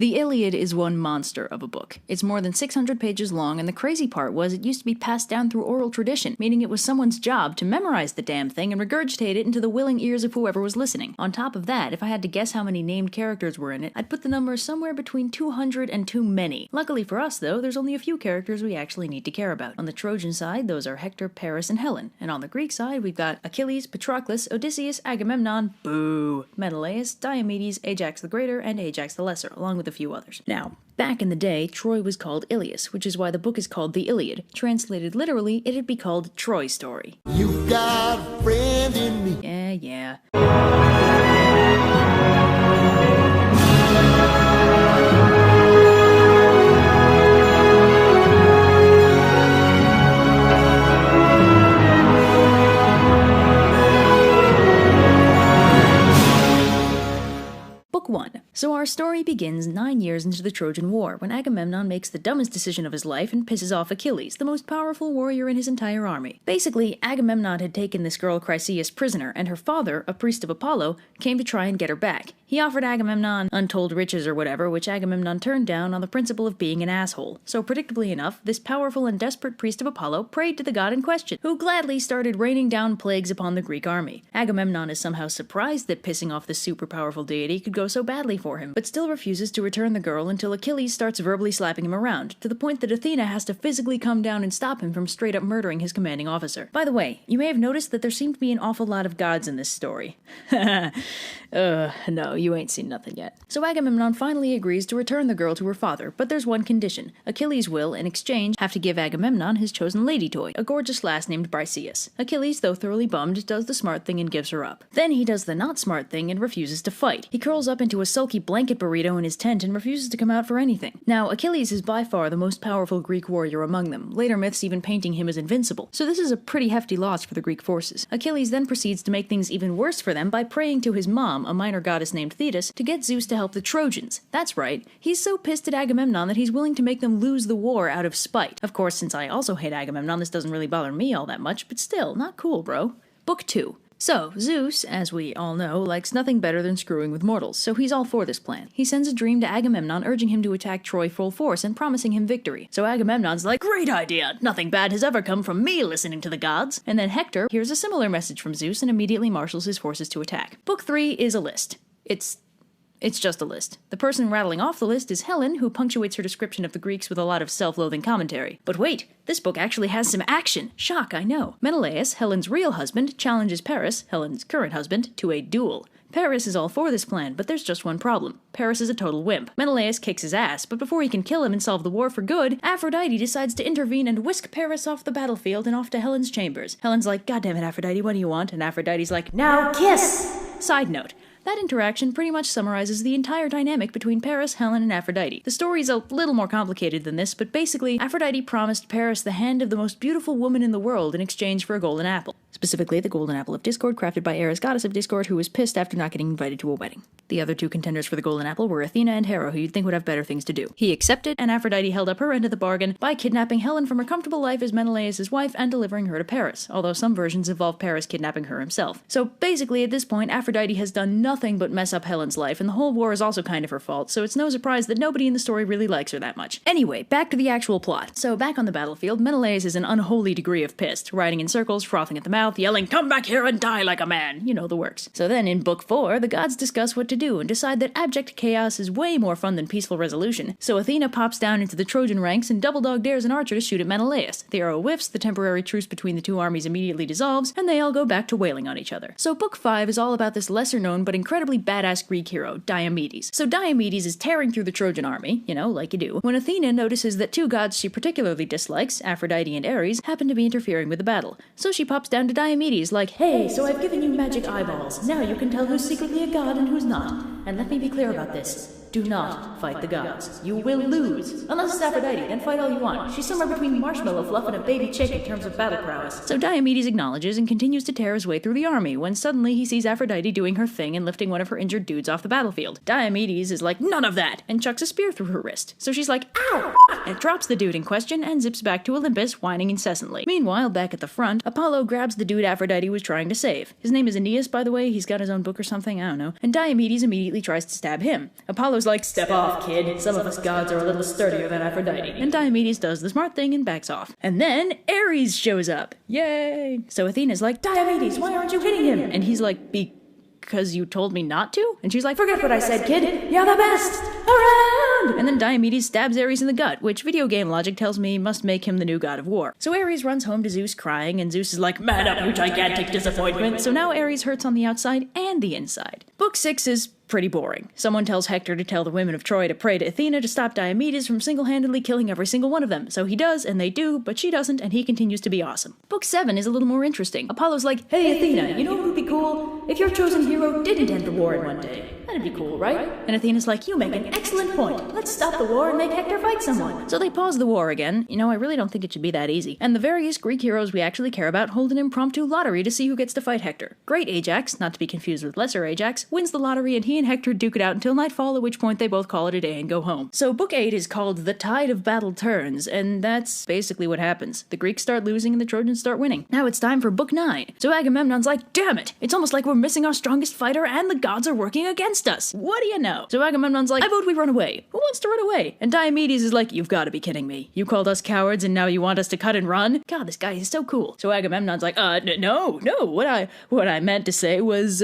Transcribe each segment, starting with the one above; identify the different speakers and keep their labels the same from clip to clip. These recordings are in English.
Speaker 1: The Iliad is one monster of a book. It's more than 600 pages long, and the crazy part was it used to be passed down through oral tradition, meaning it was someone's job to memorize the damn thing and regurgitate it into the willing ears of whoever was listening. On top of that, if I had to guess how many named characters were in it, I'd put the number somewhere between 200 and too many. Luckily for us, though, there's only a few characters we actually need to care about. On the Trojan side, those are Hector, Paris, and Helen. And on the Greek side, we've got Achilles, Patroclus, Odysseus, Agamemnon, boo, Menelaus, Diomedes, Ajax the Greater, and Ajax the Lesser, along with a few others. Now, back in the day, Troy was called Ilias, which is why the book is called the Iliad. Translated literally, it'd be called Troy's Story.
Speaker 2: You got a friend in me.
Speaker 1: Yeah. Book 1. So our story begins 9 years into the Trojan War, when Agamemnon makes the dumbest decision of his life and pisses off Achilles, the most powerful warrior in his entire army. Basically, Agamemnon had taken this girl Chryseis prisoner, and her father, a priest of Apollo, came to try and get her back. He offered Agamemnon untold riches or whatever, which Agamemnon turned down on the principle of being an asshole. So predictably enough, this powerful and desperate priest of Apollo prayed to the god in question, who gladly started raining down plagues upon the Greek army. Agamemnon is somehow surprised that pissing off this super powerful deity could go so badly for him, but still refuses to return the girl until Achilles starts verbally slapping him around, to the point that Athena has to physically come down and stop him from straight up murdering his commanding officer. By the way, you may have noticed that there seem to be an awful lot of gods in this story. No, you ain't seen nothing yet. So Agamemnon finally agrees to return the girl to her father, but there's one condition. Achilles will, in exchange, have to give Agamemnon his chosen lady toy, a gorgeous lass named Briseis. Achilles, though thoroughly bummed, does the smart thing and gives her up. Then he does the not smart thing and refuses to fight. He curls up into a sulky blanket burrito in his tent and refuses to come out for anything. Now, Achilles is by far the most powerful Greek warrior among them, later myths even painting him as invincible, so this is a pretty hefty loss for the Greek forces. Achilles then proceeds to make things even worse for them by praying to his mom, a minor goddess named Thetis, to get Zeus to help the Trojans. That's right, he's so pissed at Agamemnon that he's willing to make them lose the war out of spite. Of course, since I also hate Agamemnon, this doesn't really bother me all that much, but still, not cool, bro. Book 2. So, Zeus, as we all know, likes nothing better than screwing with mortals, so he's all for this plan. He sends a dream to Agamemnon urging him to attack Troy full force and promising him victory. So Agamemnon's like, great idea! Nothing bad has ever come from me listening to the gods! And then Hector hears a similar message from Zeus and immediately marshals his forces to attack. Book 3 is a list. It's just a list. The person rattling off the list is Helen, who punctuates her description of the Greeks with a lot of self-loathing commentary. But wait, this book actually has some action. Shock, I know. Menelaus, Helen's real husband, challenges Paris, Helen's current husband, to a duel. Paris is all for this plan, but there's just one problem. Paris is a total wimp. Menelaus kicks his ass, but before he can kill him and solve the war for good, Aphrodite decides to intervene and whisk Paris off the battlefield and off to Helen's chambers. Helen's like, God damn it, Aphrodite, what do you want? And Aphrodite's like, now kiss! Side note. That interaction pretty much summarizes the entire dynamic between Paris, Helen, and Aphrodite. The story's a little more complicated than this, but basically, Aphrodite promised Paris the hand of the most beautiful woman in the world in exchange for a golden apple. Specifically, the golden apple of discord crafted by Ares, goddess of discord, who was pissed after not getting invited to a wedding. The other two contenders for the golden apple were Athena and Hera, who you'd think would have better things to do. He accepted, and Aphrodite held up her end of the bargain by kidnapping Helen from her comfortable life as Menelaus' wife and delivering her to Paris, although some versions involve Paris kidnapping her himself. So basically, at this point, Aphrodite has done nothing but mess up Helen's life, and the whole war is also kind of her fault, so it's no surprise that nobody in the story really likes her that much. Anyway, back to the actual plot. So back on the battlefield, Menelaus is an unholy degree of pissed, riding in circles, frothing at the mouth, yelling, "Come back here and die like a man!" You know the works. So then in Book 4, the gods discuss what to do and decide that abject chaos is way more fun than peaceful resolution. So Athena pops down into the Trojan ranks and double dog dares an archer to shoot at Menelaus. The arrow whiffs, the temporary truce between the two armies immediately dissolves, and they all go back to wailing on each other. So Book 5 is all about this lesser-known but incredibly badass Greek hero, Diomedes. So Diomedes is tearing through the Trojan army, you know, like you do, when Athena notices that two gods she particularly dislikes, Aphrodite and Ares, happen to be interfering with the battle. So she pops down to Diomedes like, "Hey, so I've given you magic eyeballs. Now you can tell who's secretly a god and who's not. And let me be clear about this. Do not fight the gods. You will lose. Unless it's Aphrodite, then fight all you want. She's somewhere between marshmallow fluff and a baby chick in terms of battle prowess." So Diomedes acknowledges and continues to tear his way through the army, when suddenly he sees Aphrodite doing her thing and lifting one of her injured dudes off the battlefield. Diomedes is like, "None of that!" and chucks a spear through her wrist. So she's like, "Ow!" and drops the dude in question and zips back to Olympus, whining incessantly. Meanwhile, back at the front, Apollo grabs the dude Aphrodite was trying to save. His name is Aeneas, by the way. He's got his own book or something, I don't know. And Diomedes immediately immediately tries to stab him. Apollo's like, "Step off, kid. Some of us gods are a little sturdier than Aphrodite." And Diomedes does the smart thing and backs off. And then Ares shows up. Yay! So Athena's like, "Diomedes, why aren't you hitting him?" And he's like, "Because you told me not to?" And she's like, "Forget what I said, kid. You're the best around!" And then Diomedes stabs Ares in the gut, which video game logic tells me must make him the new god of war. So Ares runs home to Zeus crying, and Zeus is like, "Man up, you gigantic disappointment." So now Ares hurts on the outside and the inside. Book 6 is pretty boring. Someone tells Hector to tell the women of Troy to pray to Athena to stop Diomedes from single-handedly killing every single one of them. So he does, and they do, but she doesn't, and he continues to be awesome. Book 7 is a little more interesting. Apollo's like, "Hey Athena, you know what would be cool? If your chosen hero didn't end the war in one day. That'd be cool, right?" And Athena's like, "You make an excellent point. Let's stop the war and make Hector fight someone." So they pause the war again. You know, I really don't think it should be that easy. And the various Greek heroes we actually care about hold an impromptu lottery to see who gets to fight Hector. Great Ajax, not to be confused with lesser Ajax, wins the lottery, and he and Hector duke it out until nightfall, at which point they both call it a day and go home. So book 8 is called The Tide of Battle Turns, and that's basically what happens. The Greeks start losing and the Trojans start winning. Now it's time for book 9. So Agamemnon's like, "Damn it! It's almost like we're missing our strongest fighter and the gods are working against us. What do you know?" So Agamemnon's like, "I vote we run away. Who wants to run away?" And Diomedes is like, "You've got to be kidding me. You called us cowards and now you want us to cut and run? God, this guy is so cool." So Agamemnon's like, no. What I meant to say was,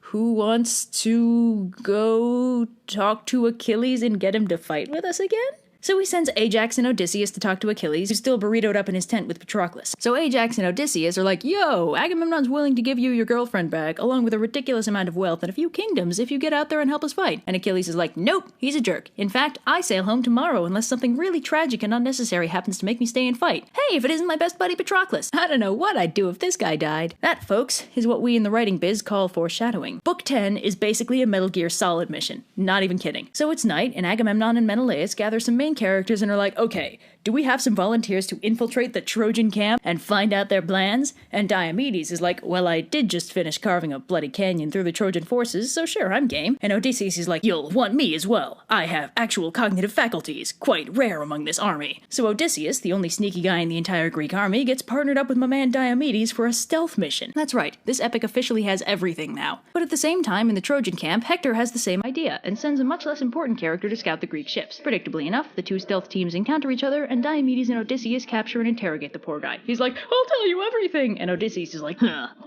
Speaker 1: who wants to go talk to Achilles and get him to fight with us again? So he sends Ajax and Odysseus to talk to Achilles, who's still burritoed up in his tent with Patroclus. So Ajax and Odysseus are like, "Yo, Agamemnon's willing to give you your girlfriend back, along with a ridiculous amount of wealth and a few kingdoms if you get out there and help us fight." And Achilles is like, "Nope, he's a jerk. In fact, I sail home tomorrow unless something really tragic and unnecessary happens to make me stay and fight. Hey, if it isn't my best buddy Patroclus. I don't know what I'd do if this guy died." That, folks, is what we in the writing biz call foreshadowing. Book 10 is basically a Metal Gear Solid mission. Not even kidding. So it's night, and Agamemnon and Menelaus gather some main characters and are like, "Okay, do we have some volunteers to infiltrate the Trojan camp and find out their plans?" And Diomedes is like, "Well, I did just finish carving a bloody canyon through the Trojan forces, so sure, I'm game." And Odysseus is like, "You'll want me as well. I have actual cognitive faculties, quite rare among this army." So Odysseus, the only sneaky guy in the entire Greek army, gets partnered up with my man Diomedes for a stealth mission. That's right, this epic officially has everything now. But at the same time, in the Trojan camp, Hector has the same idea, and sends a much less important character to scout the Greek ships. Predictably enough, the two stealth teams encounter each other, and Diomedes and Odysseus capture and interrogate the poor guy. He's like, "I'll tell you everything!" And Odysseus is like,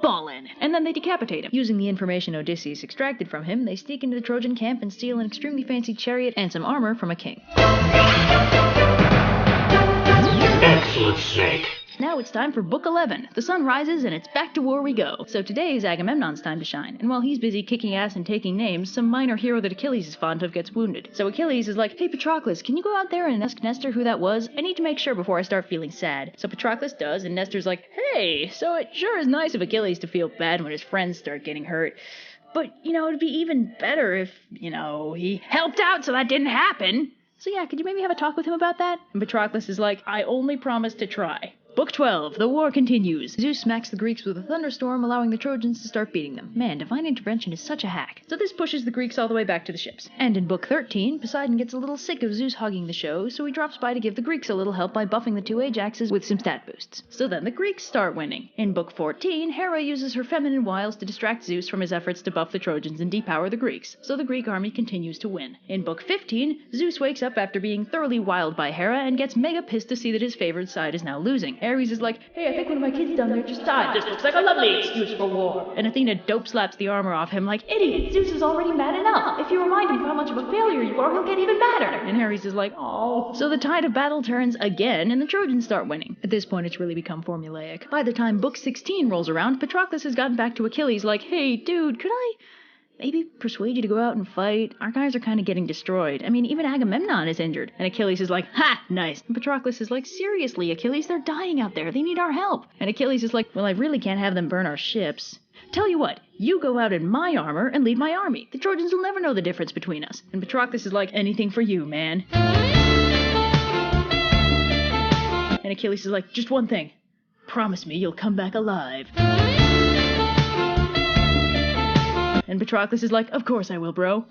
Speaker 1: "Ballin'." And then they decapitate him. Using the information Odysseus extracted from him, they sneak into the Trojan camp and steal an extremely fancy chariot and some armor from a king.
Speaker 3: Excellent, Snake.
Speaker 1: Now it's time for Book 11. The sun rises and it's back to war we go. So today is Agamemnon's time to shine, and while he's busy kicking ass and taking names, some minor hero that Achilles is fond of gets wounded. So Achilles is like, "Hey Patroclus, can you go out there and ask Nestor who that was? I need to make sure before I start feeling sad." So Patroclus does, and Nestor's like, "Hey, so it sure is nice of Achilles to feel bad when his friends start getting hurt. But, it'd be even better if, he helped out so that didn't happen. So yeah, could you maybe have a talk with him about that?" And Patroclus is like, "I only promise to try." Book 12, the war continues. Zeus smacks the Greeks with a thunderstorm, allowing the Trojans to start beating them. Man, divine intervention is such a hack. So this pushes the Greeks all the way back to the ships. And in Book 13, Poseidon gets a little sick of Zeus hogging the show, so he drops by to give the Greeks a little help by buffing the two Ajaxes with some stat boosts. So then the Greeks start winning. In Book 14, Hera uses her feminine wiles to distract Zeus from his efforts to buff the Trojans and depower the Greeks, so the Greek army continues to win. In Book 15, Zeus wakes up after being thoroughly wiled by Hera and gets mega pissed to see that his favored side is now losing. Ares is like, "Hey, I think one of my kids down there just died. This looks like a lovely excuse for war." And Athena dope slaps the armor off him like, "Idiot, Zeus is already mad enough. If you remind him of how much of a failure you are, he'll get even madder." And Ares is like, "Oh." So the tide of battle turns again, and the Trojans start winning. At this point, it's really become formulaic. By the time Book 16 rolls around, Patroclus has gotten back to Achilles like, "Hey, dude, could I maybe persuade you to go out and fight? Our guys are kind of getting destroyed. I mean, even Agamemnon is injured." And Achilles is like, "Ha, nice." And Patroclus is like, "Seriously, Achilles, they're dying out there. They need our help." And Achilles is like, "Well, I really can't have them burn our ships. Tell you what, you go out in my armor and lead my army. The Trojans will never know the difference between us." And Patroclus is like, "Anything for you, man." And Achilles is like, "Just one thing. Promise me you'll come back alive." And Patroclus is like, "Of course I will, bro."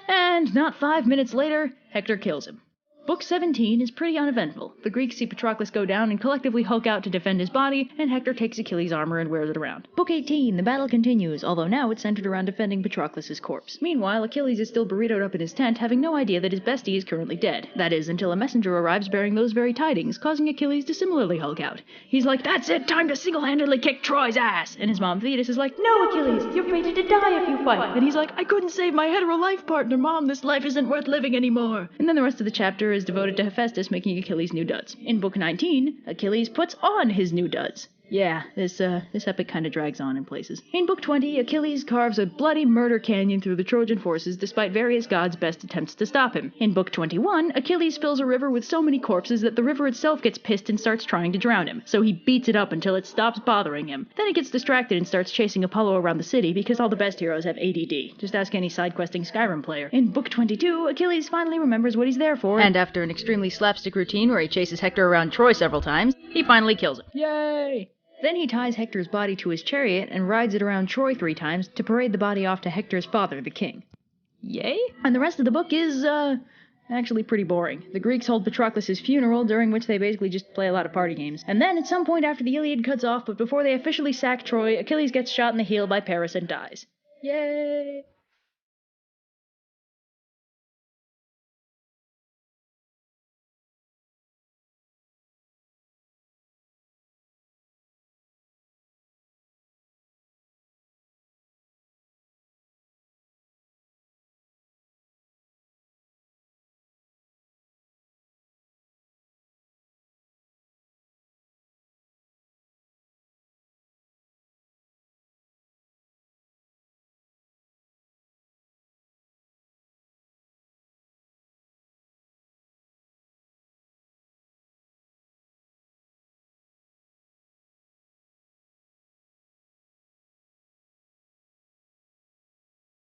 Speaker 1: And not 5 minutes later, Hector kills him. Book 17 is pretty uneventful. The Greeks see Patroclus go down and collectively Hulk out to defend his body, and Hector takes Achilles' armor and wears it around. Book 18, the battle continues, although now it's centered around defending Patroclus' corpse. Meanwhile, Achilles is still burritoed up in his tent, having no idea that his bestie is currently dead. That is, until a messenger arrives bearing those very tidings, causing Achilles to similarly Hulk out. He's like, "That's it, time to single-handedly kick Troy's ass!" And his mom Thetis is like, "No, Achilles, you're fated to die if you fight!" And he's like, "I couldn't save my hetero-life partner, Mom, this life isn't worth living anymore!" And then the rest of the chapter is devoted to Hephaestus making Achilles new duds. In Book 19, Achilles puts on his new duds. Yeah, this epic kind of drags on in places. In Book 20, Achilles carves a bloody murder canyon through the Trojan forces despite various gods' best attempts to stop him. In Book 21, Achilles fills a river with so many corpses that the river itself gets pissed and starts trying to drown him, so he beats it up until it stops bothering him. Then he gets distracted and starts chasing Apollo around the city because all the best heroes have ADD. Just ask any side-questing Skyrim player. In Book 22, Achilles finally remembers what he's there for, and after an extremely slapstick routine where he chases Hector around Troy several times, he finally kills him. Yay! Then he ties Hector's body to his chariot and rides it around Troy 3 times to parade the body off to Hector's father, the king. Yay? And the rest of the book is, actually pretty boring. The Greeks hold Patroclus' funeral, during which they basically just play a lot of party games. And then, at some point after the Iliad cuts off, but before they officially sack Troy, Achilles gets shot in the heel by Paris and dies. Yay!